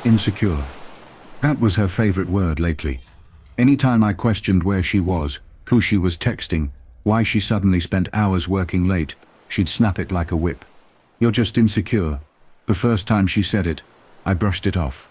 Insecure. That was her favorite word lately. Anytime I questioned where she was, who she was texting, why she suddenly spent hours working late, she'd snap it like a whip. You're just insecure. The first time she said it, I brushed it off.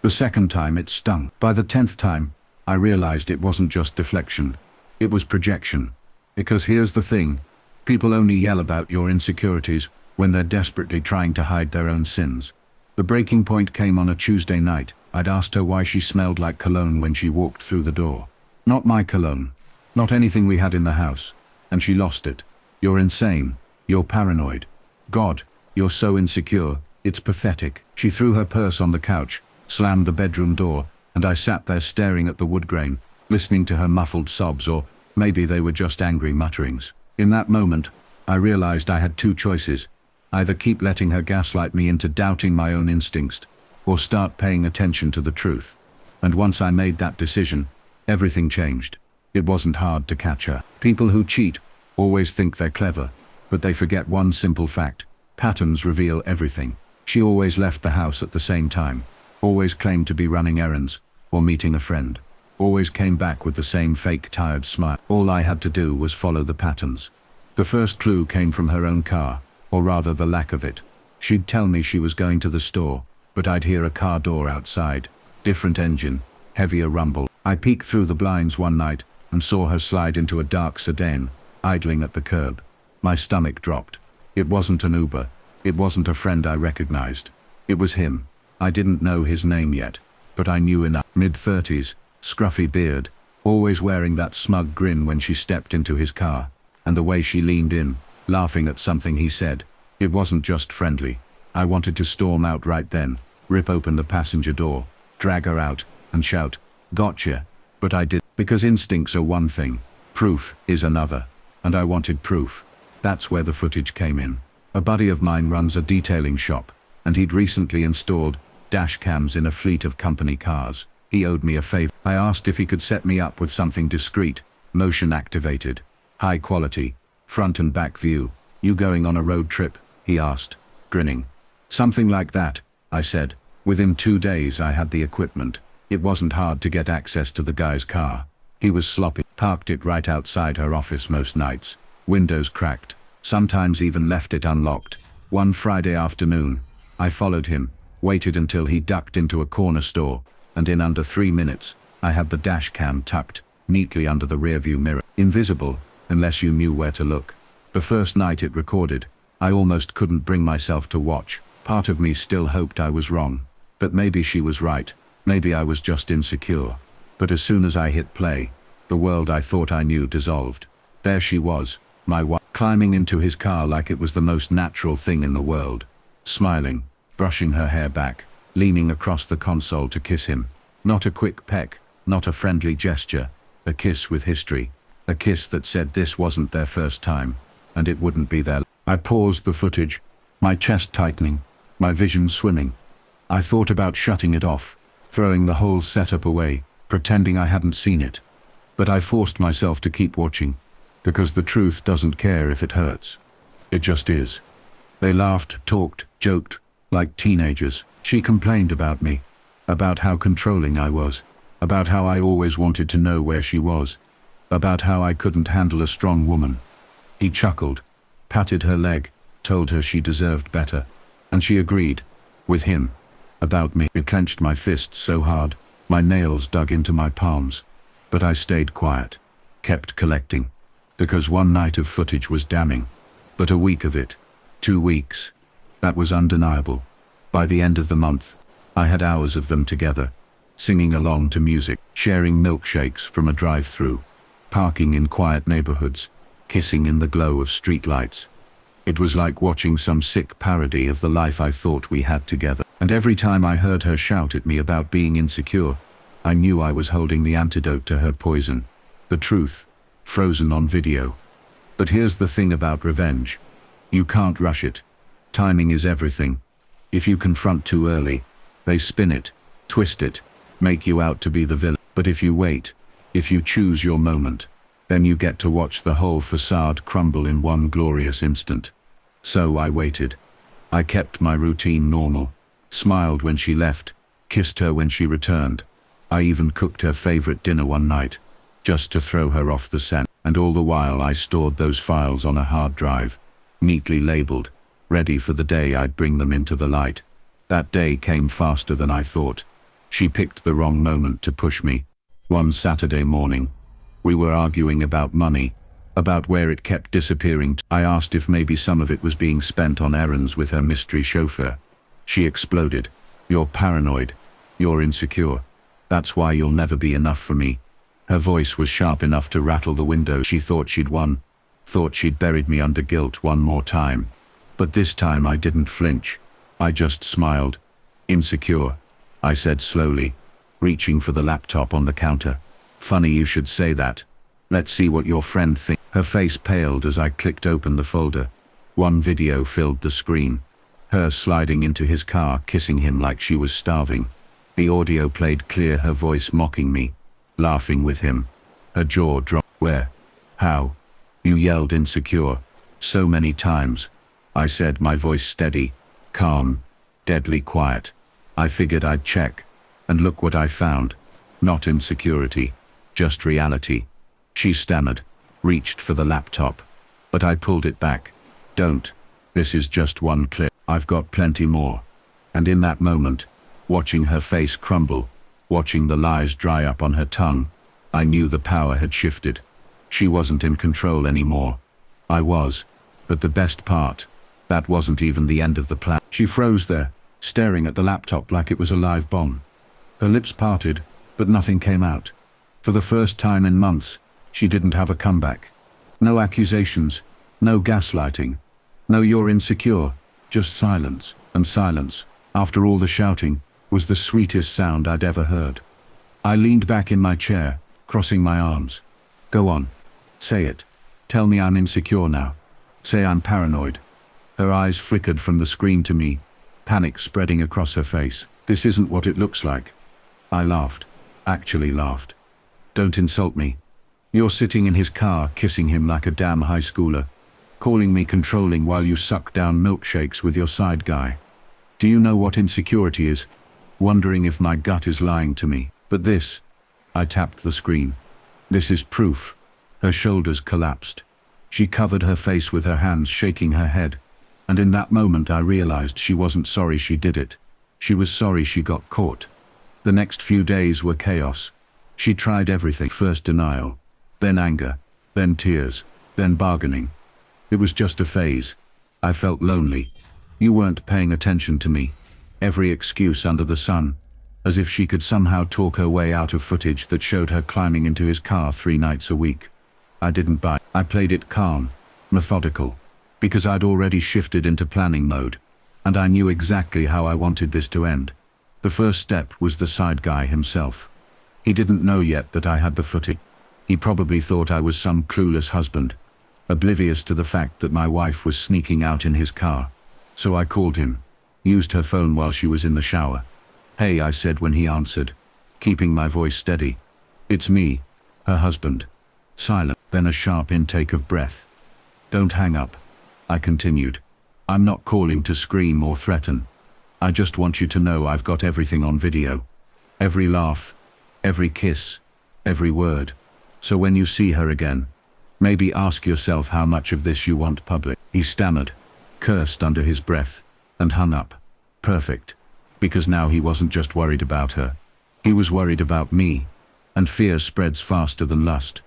The second time it stung. By the 10th time, I realized it wasn't just deflection. It was projection. Because here's the thing, people only yell about your insecurities when they're desperately trying to hide their own sins. The breaking point came on a Tuesday night. I'd asked her why she smelled like cologne when she walked through the door. Not my cologne. Not anything we had in the house. And she lost it. You're insane. You're paranoid. God, you're so insecure, it's pathetic. She threw her purse on the couch, slammed the bedroom door, and I sat there staring at the wood grain, listening to her muffled sobs, or maybe they were just angry mutterings. In that moment, I realized I had two choices. Either keep letting her gaslight me into doubting my own instincts, or start paying attention to the truth. And once I made that decision, everything changed. It wasn't hard to catch her. People who cheat always think they're clever, but they forget one simple fact. Patterns reveal everything. She always left the house at the same time, always claimed to be running errands, or meeting a friend, always came back with the same fake tired smile. All I had to do was follow the patterns. The first clue came from her own car, or rather the lack of it. She'd tell me she was going to the store, but I'd hear a car door outside, different engine, heavier rumble. I peeked through the blinds one night and saw her slide into a dark sedan, idling at the curb. My stomach dropped. It wasn't an Uber. It wasn't a friend I recognized. It was him. I didn't know his name yet, but I knew enough. Mid-30s, scruffy beard, always wearing that smug grin when she stepped into his car, and the way she leaned in, laughing at something he said. It wasn't just friendly. I wanted to storm out right then, rip open the passenger door, drag her out, and shout, "Gotcha!" But I did, because instincts are one thing, proof is another, and I wanted proof. That's where the footage came in. A buddy of mine runs a detailing shop, and he'd recently installed dash cams in a fleet of company cars. He owed me a favor. I asked if he could set me up with something discreet, motion activated, high quality, front and back view. "You going on a road trip?" he asked, grinning. "Something like that," I said. Within 2 days I had the equipment. It wasn't hard to get access to the guy's car. He was sloppy, parked it right outside her office most nights, windows cracked, sometimes even left it unlocked. One Friday afternoon, I followed him, waited until he ducked into a corner store, and in under 3 minutes, I had the dash cam tucked neatly under the rearview mirror. Invisible, unless you knew where to look. The first night it recorded, I almost couldn't bring myself to watch. Part of me still hoped I was wrong. But maybe she was right. Maybe I was just insecure. But as soon as I hit play, the world I thought I knew dissolved. There she was, my wife, climbing into his car like it was the most natural thing in the world. Smiling, brushing her hair back, leaning across the console to kiss him. Not a quick peck, not a friendly gesture. A kiss with history. A kiss that said this wasn't their first time, and it wouldn't be their. I paused the footage, my chest tightening, my vision swimming. I thought about shutting it off, throwing the whole setup away, pretending I hadn't seen it. But I forced myself to keep watching, because the truth doesn't care if it hurts. It just is. They laughed, talked, joked, like teenagers. She complained about me, about how controlling I was, about how I always wanted to know where she was, about how I couldn't handle a strong woman. He chuckled, patted her leg, told her she deserved better, and she agreed, with him. About me. I clenched my fists so hard, my nails dug into my palms. But I stayed quiet, kept collecting, because one night of footage was damning. But a week of it, 2 weeks, that was undeniable. By the end of the month, I had hours of them together, singing along to music, sharing milkshakes from a drive-through, parking in quiet neighborhoods, kissing in the glow of streetlights. It was like watching some sick parody of the life I thought we had together. And every time I heard her shout at me about being insecure, I knew I was holding the antidote to her poison. The truth, frozen on video. But here's the thing about revenge. You can't rush it. Timing is everything. If you confront too early, they spin it, twist it, make you out to be the villain. But if you wait, if you choose your moment, then you get to watch the whole facade crumble in one glorious instant. So I waited. I kept my routine normal. Smiled when she left, kissed her when she returned. I even cooked her favorite dinner one night, just to throw her off the scent. And all the while I stored those files on a hard drive, neatly labeled, ready for the day I'd bring them into the light. That day came faster than I thought. She picked the wrong moment to push me. One Saturday morning, we were arguing about money, about where it kept disappearing. I asked if maybe some of it was being spent on errands with her mystery chauffeur. She exploded. "You're paranoid. You're insecure. That's why you'll never be enough for me." Her voice was sharp enough to rattle the window. She thought she'd won, thought she'd buried me under guilt one more time. But this time I didn't flinch. I just smiled. "Insecure," I said slowly, reaching for the laptop on the counter. "Funny you should say that. Let's see what your friend thinks." Her face paled as I clicked open the folder. One video filled the screen. Her sliding into his car, kissing him like she was starving. The audio played clear, her voice mocking me, laughing with him. Her jaw dropped. "Where? How? You yelled insecure so many times," I said, my voice steady, calm, deadly quiet. I figured I'd check, and look what I found. Not insecurity, just reality. She stammered, reached for the laptop, but I pulled it back. "Don't. This is just one clip. I've got plenty more." And in that moment, watching her face crumble, watching the lies dry up on her tongue, I knew the power had shifted. She wasn't in control anymore. I was. But the best part, that wasn't even the end of the plan. She froze there, staring at the laptop like it was a live bomb. Her lips parted, but nothing came out. For the first time in months, she didn't have a comeback. No accusations, no gaslighting, no "you're insecure," just silence. And silence, after all the shouting, was the sweetest sound I'd ever heard. I leaned back in my chair, crossing my arms. "Go on. Say it. Tell me I'm insecure now. Say I'm paranoid." Her eyes flickered from the screen to me, panic spreading across her face. "This isn't what it looks like." I laughed. Actually laughed. "Don't insult me. You're sitting in his car, kissing him like a damn high schooler, calling me controlling while you suck down milkshakes with your side guy. Do you know what insecurity is? Wondering if my gut is lying to me. But this," I tapped the screen, "this is proof." Her shoulders collapsed. She covered her face with her hands, shaking her head. And in that moment I realized she wasn't sorry she did it. She was sorry she got caught. The next few days were chaos. She tried everything. First denial, then anger, then tears, then bargaining. It was just a phase. I felt lonely. You weren't paying attention to me. Every excuse under the sun, as if she could somehow talk her way out of footage that showed her climbing into his car 3 nights a week. I didn't buy. I played it calm, methodical, because I'd already shifted into planning mode, and I knew exactly how I wanted this to end. The first step was the side guy himself. He didn't know yet that I had the footage. He probably thought I was some clueless husband, oblivious to the fact that my wife was sneaking out in his car. So I called him, used her phone while she was in the shower. "Hey," I said when he answered, keeping my voice steady. "It's me, her husband." Silent, then a sharp intake of breath. "Don't hang up," I continued. "I'm not calling to scream or threaten. I just want you to know I've got everything on video. Every laugh, every kiss, every word. So when you see her again, maybe ask yourself how much of this you want public." He stammered, cursed under his breath, and hung up. Perfect. Because now he wasn't just worried about her. He was worried about me. And fear spreads faster than lust.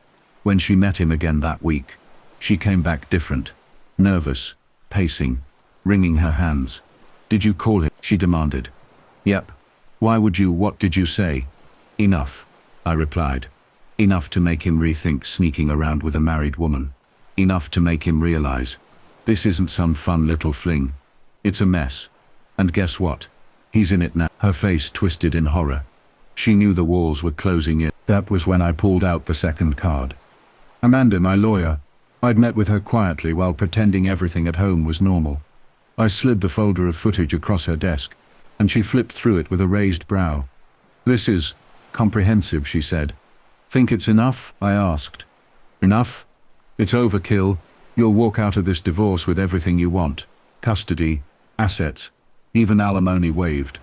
When she met him again that week, she came back different. Nervous, pacing, wringing her hands. "Did you call him?" she demanded. "Yep. Why would you? What did you say?" "Enough," I replied. Enough to make him rethink sneaking around with a married woman. Enough to make him realize, this isn't some fun little fling. It's a mess. And guess what? He's in it now. Her face twisted in horror. She knew the walls were closing in. That was when I pulled out the second card. Amanda, my lawyer. I'd met with her quietly while pretending everything at home was normal. I slid the folder of footage across her desk, and she flipped through it with a raised brow. "This is comprehensive," she said. "Think it's enough?" I asked. "Enough? It's overkill. You'll walk out of this divorce with everything you want. Custody, assets, even alimony waived."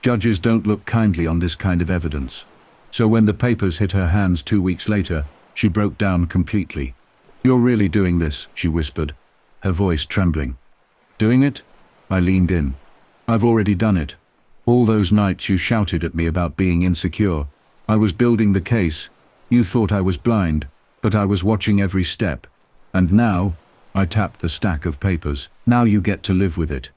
Judges don't look kindly on this kind of evidence. So when the papers hit her hands 2 weeks later, she broke down completely. "You're really doing this," she whispered, her voice trembling. "Doing it?" I leaned in. "I've already done it. All those nights you shouted at me about being insecure. I was building the case. You thought I was blind, but I was watching every step. And now," I tapped the stack of papers, "now you get to live with it."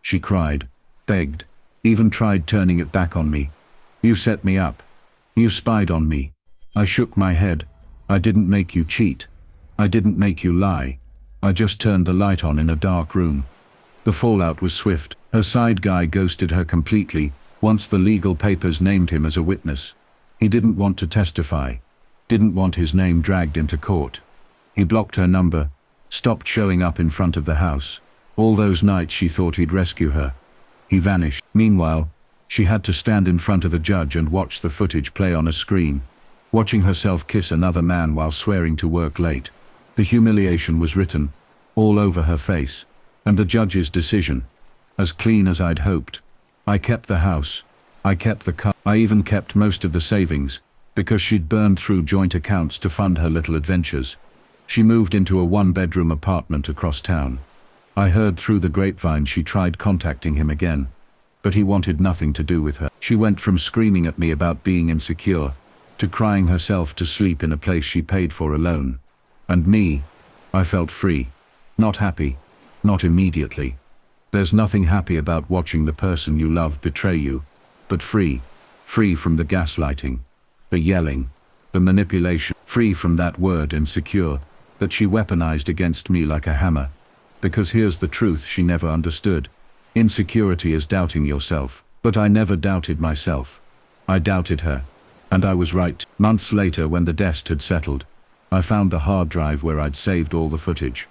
She cried, begged, even tried turning it back on me. "You set me up. You spied on me." I shook my head. "I didn't make you cheat. I didn't make you lie. I just turned the light on in a dark room." The fallout was swift. Her side guy ghosted her completely once the legal papers named him as a witness. He didn't want to testify, didn't want his name dragged into court. He blocked her number, stopped showing up in front of the house. All those nights she thought he'd rescue her. He vanished. Meanwhile, she had to stand in front of a judge and watch the footage play on a screen, watching herself kiss another man while swearing to work late. The humiliation was written all over her face, and the judge's decision, as clean as I'd hoped. I kept the house. I kept the car. I even kept most of the savings, because she'd burned through joint accounts to fund her little adventures. She moved into a one-bedroom apartment across town. I heard through the grapevine she tried contacting him again, but he wanted nothing to do with her. She went from screaming at me about being insecure to crying herself to sleep in a place she paid for alone. And me, I felt free. Not happy. Not immediately. There's nothing happy about watching the person you love betray you, but free. Free from the gaslighting, the yelling, the manipulation. Free from that word insecure that she weaponized against me like a hammer. Because here's the truth she never understood. Insecurity is doubting yourself. But I never doubted myself. I doubted her. And I was right. Months later, when the dust had settled, I found the hard drive where I'd saved all the footage.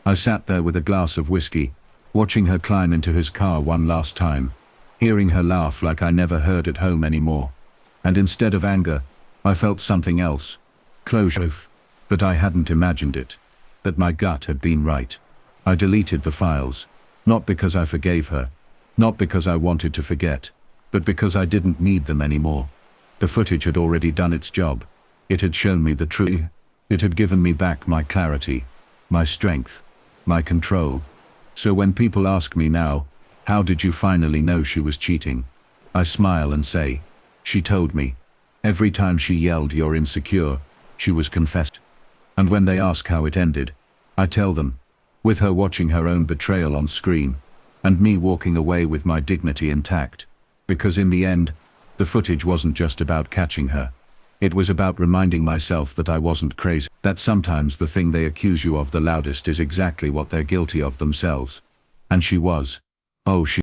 I sat there with a glass of whiskey, watching her climb into his car one last time, hearing her laugh like I never heard at home anymore. And instead of anger, I felt something else. Closure. But I hadn't imagined it. That my gut had been right. I deleted the files, not because I forgave her, not because I wanted to forget, but because I didn't need them anymore. The footage had already done its job. It had shown me the truth. It had given me back my clarity, my strength, my control. So when people ask me now, "How did you finally know she was cheating?" I smile and say, "She told me." Every time she yelled, "You're insecure," she was confessed. And when they ask how it ended, I tell them, with her watching her own betrayal on screen, and me walking away with my dignity intact. Because in the end, the footage wasn't just about catching her. It was about reminding myself that I wasn't crazy, that sometimes the thing they accuse you of the loudest is exactly what they're guilty of themselves. And she was. Oh, she